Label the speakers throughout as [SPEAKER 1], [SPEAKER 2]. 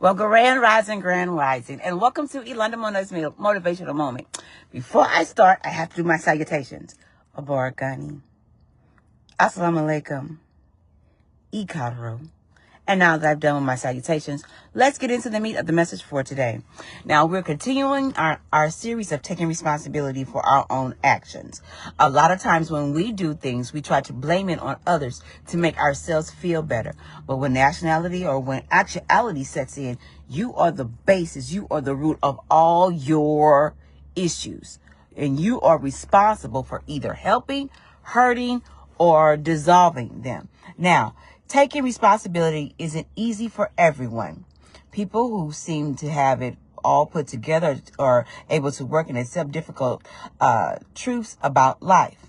[SPEAKER 1] Well, Grand Rising, and welcome to Ilanda Mona's Motivational Moment. Before I start, I have to do my salutations. Abarakani, Assalamu alaikum, Ikaro. And now that I've done with my salutations, let's get into the meat of the message for today. Now, we're continuing our series of taking responsibility for our own actions. A lot of times when we do things, we try to blame it on others to make ourselves feel better. But when nationality or when actuality sets in, you are the basis, you are the root of all your issues. And you are responsible for either helping, hurting, or dissolving them. Now, taking responsibility isn't easy for everyone. People who seem to have it all put together are able to work and accept difficult truths about life.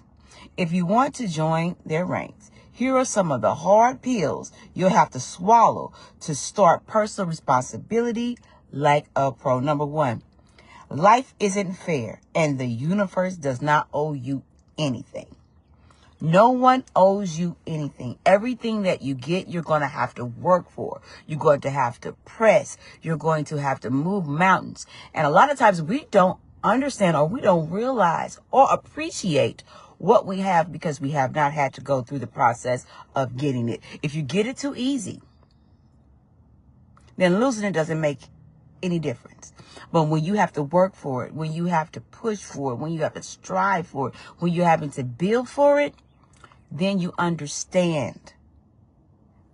[SPEAKER 1] If you want to join their ranks, here are some of the hard pills you'll have to swallow to start personal responsibility like a pro. Number one, life isn't fair and the universe does not owe you anything. No one owes you anything. Everything that you get, you're going to have to work for. You're going to have to press. You're going to have to move mountains. And a lot of times we don't understand or we don't realize or appreciate what we have because we have not had to go through the process of getting it. If you get it too easy, then losing it doesn't make any difference. But when you have to work for it, when you have to push for it, when you have to strive for it, when you're having to build for it, then you understand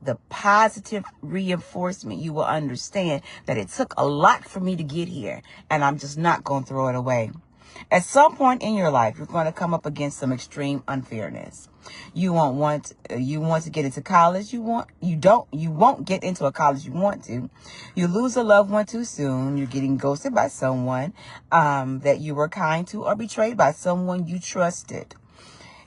[SPEAKER 1] the positive reinforcement. You will understand that it took a lot for me to get here, and I'm just not going to throw it away. At some point in your life, you're going to come up against some extreme unfairness. You want to get into college. You won't get into a college you want to. You lose a loved one too soon. You're getting ghosted by someone that you were kind to, or betrayed by someone you trusted.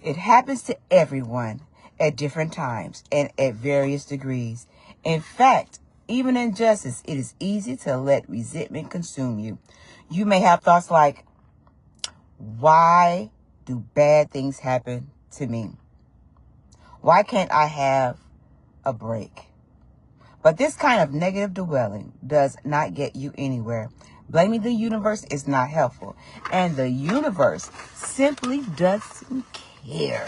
[SPEAKER 1] It happens to everyone at different times and at various degrees. In fact, even in justice, it is easy to let resentment consume you. You may have thoughts like, why do bad things happen to me? Why can't I have a break? But this kind of negative dwelling does not get you anywhere. Blaming the universe is not helpful. And the universe simply doesn't care.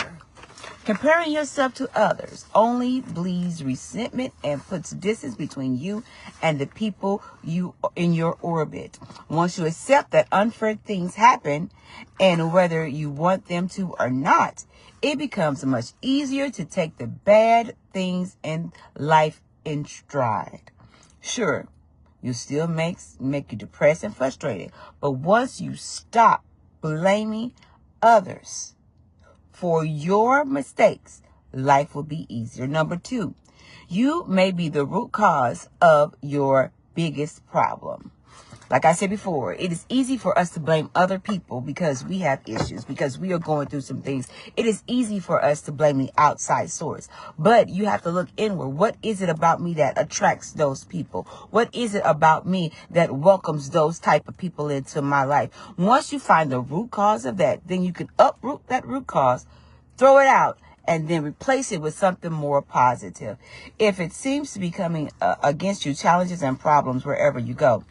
[SPEAKER 1] Comparing yourself to others only bleeds resentment and puts distance between you and the people you in your orbit. Once you accept that unfair things happen, and whether you want them to or not, it becomes much easier to take the bad things in life in stride. Sure, you still make you depressed and frustrated, but once you stop blaming others for your mistakes, life will be easier. Number two, you may be the root cause of your biggest problem. Like I said before, it is easy for us to blame other people because we have issues, because we are going through some things. It is easy for us to blame the outside source, but you have to look inward. What is it about me that attracts those people? What is it about me that welcomes those type of people into my life? Once you find the root cause of that, then you can uproot that root cause, throw it out, and then replace it with something more positive. If it seems to be coming against you, challenges and problems wherever you go,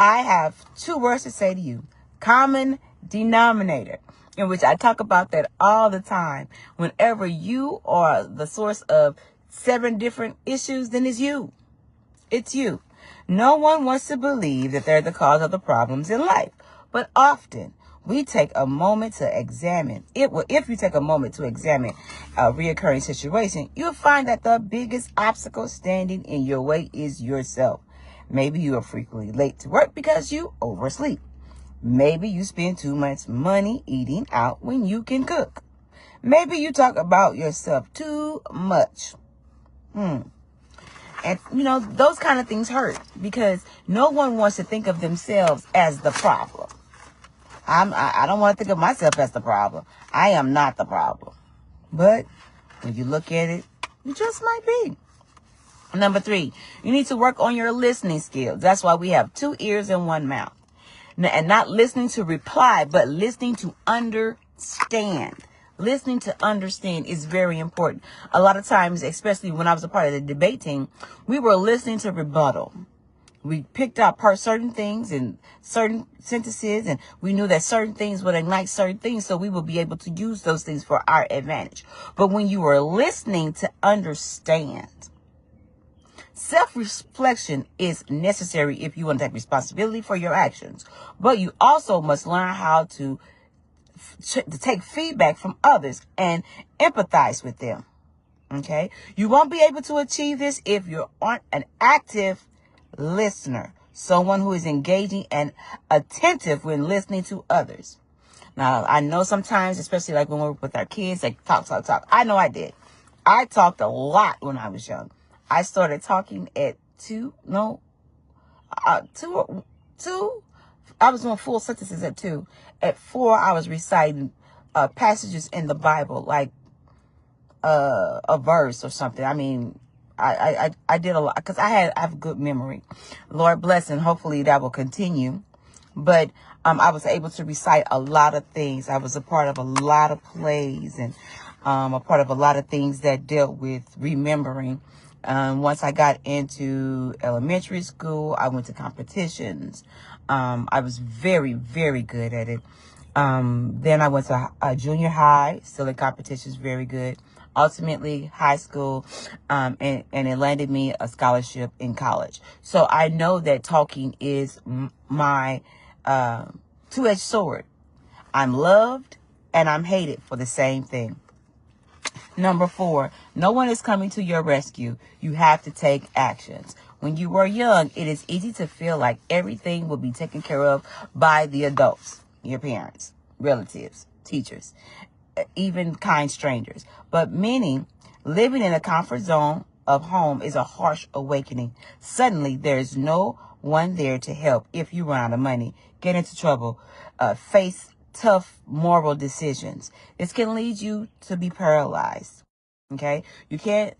[SPEAKER 1] I have two words to say to you: common denominator, in which I talk about that all the time. Whenever you are the source of 7 different issues, then it's you. It's you. No one wants to believe that they're the cause of the problems in life, but often we take a moment to examine it. Well, if you take a moment to examine a reoccurring situation, you'll find that the biggest obstacle standing in your way is yourself. Maybe you are frequently late to work because you oversleep. Maybe you spend too much money eating out when you can cook. Maybe you talk about yourself too much. And, those kind of things hurt because no one wants to think of themselves as the problem. I don't want to think of myself as the problem. I am not the problem. But when you look at it, you just might be. Number 3, you need to work on your listening skills. That's why we have 2 ears and 1 mouth. And not listening to reply, but listening to understand. Listening to understand is very important. A lot of times, especially when I was a part of the debate team, we were listening to rebuttal. We picked out certain things and certain sentences, and we knew that certain things would ignite certain things, so we would be able to use those things for our advantage. But when you are listening to understand, self-reflection is necessary if you want to take responsibility for your actions. But you also must learn how to take feedback from others and empathize with them. Okay? You won't be able to achieve this if you aren't an active listener, someone who is engaging and attentive when listening to others. Now, I know sometimes, especially like when we're with our kids, like talk. I know I did. I talked a lot when I was young. I started talking at two. I was doing full sentences at 2. At 4, I was reciting passages in the Bible, like a verse or something. I mean, I did a lot because I have good memory. Lord bless, and hopefully that will continue. But I was able to recite a lot of things. I was a part of a lot of plays and a part of a lot of things that dealt with remembering. Once I got into elementary school, I went to competitions. I was very, very good at it. Then I went to junior high, still in competitions, very good. Ultimately, high school, and it landed me a scholarship in college. So I know that talking is my two-edged sword. I'm loved and I'm hated for the same thing. Number 4, no one is coming to your rescue. You have to take actions. When you were young, it is easy to feel like everything will be taken care of by the adults, your parents, relatives, teachers, even kind strangers. But many living in a comfort zone of home is a harsh awakening. Suddenly, there is no one there to help if you run out of money, get into trouble, face tough moral decisions. This can lead you to be paralyzed. Okay, you can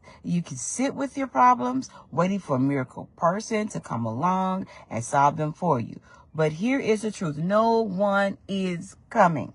[SPEAKER 1] sit with your problems, waiting for a miracle person to come along and solve them for you. But here is the truth. No one is coming.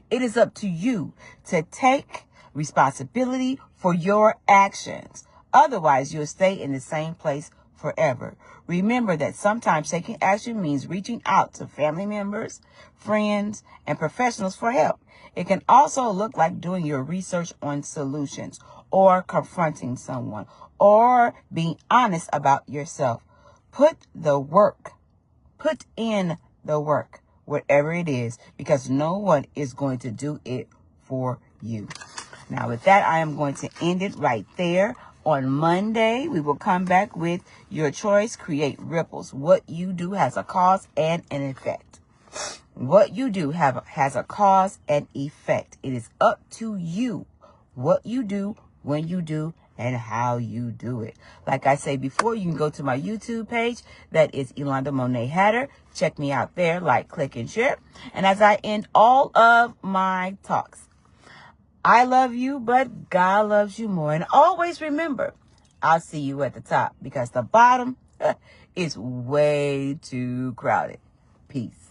[SPEAKER 1] It is up to you to take responsibility for your actions. Otherwise, you'll stay in the same place forever. Remember that sometimes taking action means reaching out to family members, friends, and professionals for help. It can also look like doing your research on solutions, or confronting someone, or being honest about yourself. Put in the work, whatever it is, because no one is going to do it for you. Now, with that, I am going to end it right there. On Monday, we will come back with your choice, create ripples. What you do has a cause and an effect. What you do has a cause and effect. It is up to you what you do, when you do, and how you do it. Like I say before, you can go to my YouTube page. That is Yolanda Monet Hatter. Check me out there. Like, click, and share. And as I end all of my talks, I love you, but God loves you more. And always remember, I'll see you at the top, because the bottom is way too crowded. Peace.